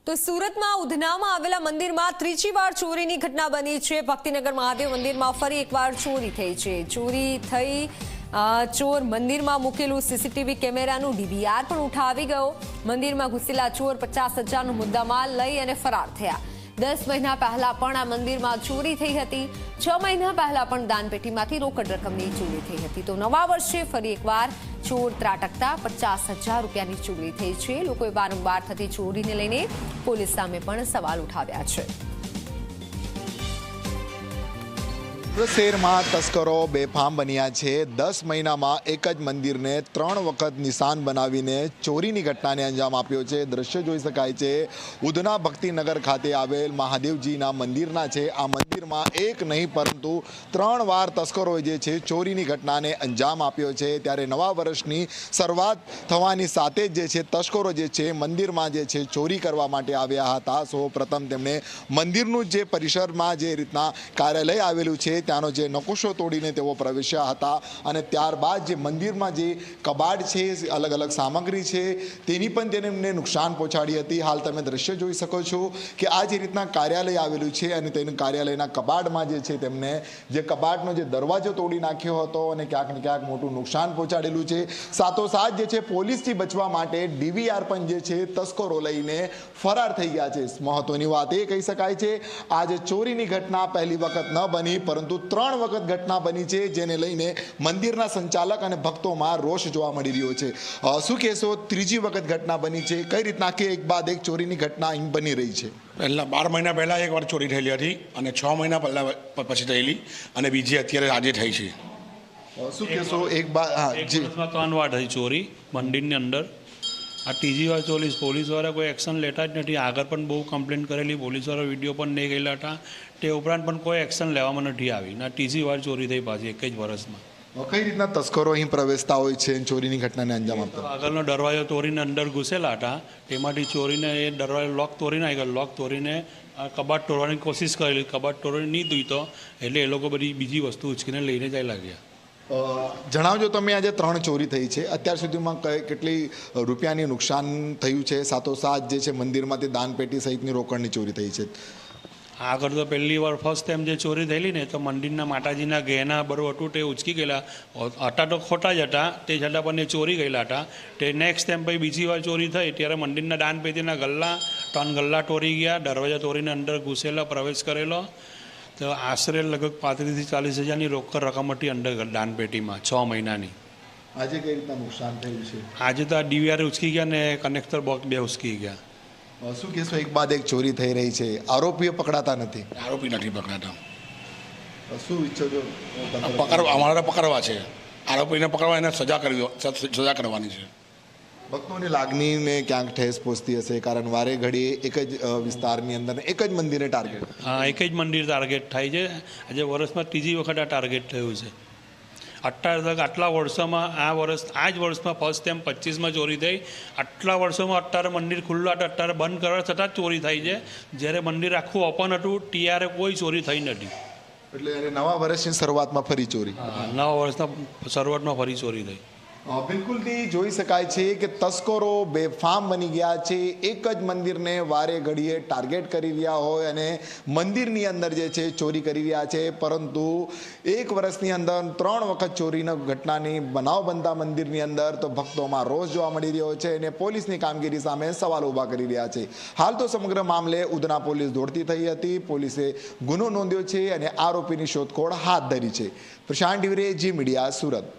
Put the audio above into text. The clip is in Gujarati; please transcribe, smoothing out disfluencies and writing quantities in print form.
તો સુરતમાં ઉધનામાં આવેલા મંદિરમાં ત્રીજી વાર ચોરીની ઘટના બની છે। ભક્તિનગર મહાદેવ મંદિરમાં ફરી એકવાર ચોરી થઈ છે। ચોરી થઈ ચોર મંદિરમાં મૂકેલું સીસીટીવી કેમેરાનું ડીવીઆર પણ ઉઠાવી ગયો। મંદિરમાં ઘૂસેલા ચોર 50,000નો મુદ્દામાલ લઈ અને ફરાર થયા। 10 મહિના પહેલા પણ આ મંદિરમાં ચોરી થઈ હતી। 6 મહિના પહેલા પણ દાનપેટીમાંથી રોકડ રકમની ચોરી થઈ હતી। તો નવા વર્ષે ફરી એકવાર ચોર ત્રાટકતા 50,000 રૂપિયાની ચોરી થઈ છે। લોકોએ વારંવાર થતી ચોરીને લઈને પોલીસ સામે પણ સવાલ ઉઠાવ્યા છે। શહેરમાં તસ્કરો બેફામ બન્યા છે। 10 મહિનામાં એક જ મંદિરને 3 વખત નિશાન બનાવીને ચોરીની ઘટનાને અંજામ આપ્યો છે। દ્રશ્ય જોઈ શકાય છે ઉધના ભક્તિનગર ખાતે આવેલ મહાદેવજીના મંદિરના છે। આ મંદિરમાં એક નહીં પરંતુ 3 વાર તસ્કરોએ જે છે ચોરીની ઘટનાને અંજામ આપ્યો છે। ત્યારે નવા વર્ષની શરૂઆત થવાની સાથે જ જે છે તસ્કરો જે છે મંદિરમાં જે છે ચોરી કરવા માટે આવ્યા હતા। સૌ પ્રથમ તેમણે મંદિરનું જે પરિસરમાં જે રીતના કાર્યાલય આવેલું છે ત્યાંનો જે નકશો તોડીને તેઓ પ્રવેશ્યા હતા અને ત્યારબાદ જે મંદિરમાં જે કબાટ છે, અલગ અલગ સામગ્રી છે તેની પણ તેમને નુકસાન પહોંચાડી હતી। હાલ તમે દ્રશ્ય જોઈ શકો છો કે આ જે રીતના કાર્યાલય આવેલું છે અને તેનું કાર્યાલયના કબાટમાં જે છે તેમને જે કબાટનો જે દરવાજો તોડી નાખ્યો હતો અને ક્યાંક ને ક્યાંક મોટું નુકસાન પહોંચાડેલું છે। સાથોસાથ જે છે પોલીસથી બચવા માટે ડીવીઆર પણ જે છે તસ્કરો લઈને ફરાર થઈ ગયા છે। મહત્વની વાત એ કહી શકાય છે આ જે ચોરીની ઘટના પહેલી વખત ન બની પરંતુ 3 વખત ઘટના બની છે, જેને લઈને મંદિરના સંચાલક અને ભક્તોમાં રોષ જોવા મળી રહ્યો છે। શું કહેશો, ત્રીજી વખત ઘટના બની છે, કઈ રીતના કે એક બાદ એક ચોરીની ઘટના અહીં બની રહી છે? પહેલાં 12 મહિના પહેલાં એકવાર ચોરી થયેલી હતી અને 6 મહિના પહેલાં પછી થયેલી અને બીજી અત્યારે આજે થઈ છે। શું કહેશો, એક બાદ જી 3 વાર થઈ ચોરી મંદિરની અંદર। આ ત્રીજી વાર ચોરી। પોલીસવાળા કોઈ એક્શન લેતા જ નથી। આગળ પણ બહુ કમ્પ્લેન કરેલી, પોલીસવાળા વિડીયો પણ નહીં ગયેલા હતા, તે ઉપરાંત પણ કોઈ એક્શન લેવામાં નથી આવી। ના ત્રીજી વાર ચોરી થઈ પાછી એક જ વર્ષમાં। કઈ રીતના તસ્કરો અહીં પ્રવેશતા હોય છે ચોરીની ઘટનાને અંજામ આપતા? આગળનો દરવાજો તોડીને અંદર ઘૂસેલા હતા, તેમાંથી ચોરીને એ દરવાજો લોક તોડીને આવી ગયો। લોક તોડીને કબાટ તોડવાની કોશિશ કરેલી, કબાટ તોડવાની નહીં દૂતો એટલે એ લોકો બધી બીજી વસ્તુ ઉચકીને લઈને જાય લાગ્યા। જણાવજો, તમે આજે 3 ચોરી થઈ છે, અત્યાર સુધીમાં કેટલી રૂપિયાની નુકસાન થયું છે? સાથોસાથ જે છે મંદિરમાંથી દાનપેટી સહિતની રોકડની ચોરી થઈ છે। આગળ તો પહેલી વાર ફર્સ્ટ ટાઈમ જે ચોરી થયેલી ને તો મંદિરના માતાજીના ગહેના બરોબર હતું તે ઉચકી ગયેલા હતા, તો ખોટા જ હતા, તે છતાં પણ એ ચોરી ગયેલા હતા। તે નેક્સ્ટ ટાઈમ પછી બીજી વાર ચોરી થઈ ત્યારે મંદિરના દાનપેટીના ગલ્લા 3 ગલ્લા તોડી ગયા, દરવાજા તોડીને અંદર ઘૂસેલા, પ્રવેશ કરેલો। તો આશરે લગભગ 35,000 થી 40,000ની રોકડ રકમ હતી અંદર દાનપેટીમાં 6 મહિનાની। આજે કઈ રીતના નુકસાન થયું છે? આજે તો આ ડીવીઆર ઉચકી ગયા ને કનેક્ટર બોક્સ 2 ઉચકી ગયા। શું કહેશો, એક બાદ એક ચોરી થઈ રહી છે, આરોપીઓ પકડાતા નથી? આરોપી નથી પકડાતા। શું ઈચ્છો છો? અમારે પકડવા છે, આરોપીને પકડવા, એને સજા કરવાની છે। ભક્તોની લાગણીને ક્યાંક ઠેસ પહોંચતી હશે, કારણ વારે ઘડીએ એક જ વિસ્તારની અંદર એક જ મંદિરને ટાર્ગેટ? હા, એક જ મંદિર ટાર્ગેટ થાય છે। આજે વર્ષમાં ત્રીજી વખત આ ટાર્ગેટ થયું છે। અત્યાર તક આટલા વર્ષોમાં આ જ વર્ષમાં ફર્સ્ટ ટાઈમ 25માં ચોરી થઈ। આટલા વર્ષોમાં અત્યારે મંદિર ખુલ્લું હતું, અત્યારે બંધ કરવા છતાં જ ચોરી થઈ છે। જ્યારે મંદિર આખું ઓપન હતું ત્યારે કોઈ ચોરી થઈ નથી। એટલે નવા વર્ષની શરૂઆતમાં ફરી ચોરી? નવા વર્ષના શરૂઆતમાં ફરી ચોરી થઈ। બિલકુલથી જોઈ શકાય છે કે તસ્કરો બેફામ બની ગયા છે। એક જ મંદિરને વારે ઘડીએ ટાર્ગેટ કરી રહ્યા હોય અને મંદિરની અંદર જે છે ચોરી કરી રહ્યા છે, પરંતુ એક વર્ષની અંદર 3 વખત ચોરીની ઘટનાની બનાવ બનતા મંદિરની અંદર તો ભક્તોમાં રોષ જોવા મળી રહ્યો છે અને પોલીસની કામગીરી સામે સવાલ ઊભા કરી રહ્યા છે। હાલ તો સમગ્ર મામલે ઉધના પોલીસ દોડતી થઈ હતી, પોલીસે ગુનો નોંધ્યો છે અને આરોપીની શોધખોળ હાથ ધરી છે। પ્રશાંત ડિવરે, જી મીડિયા, સુરત।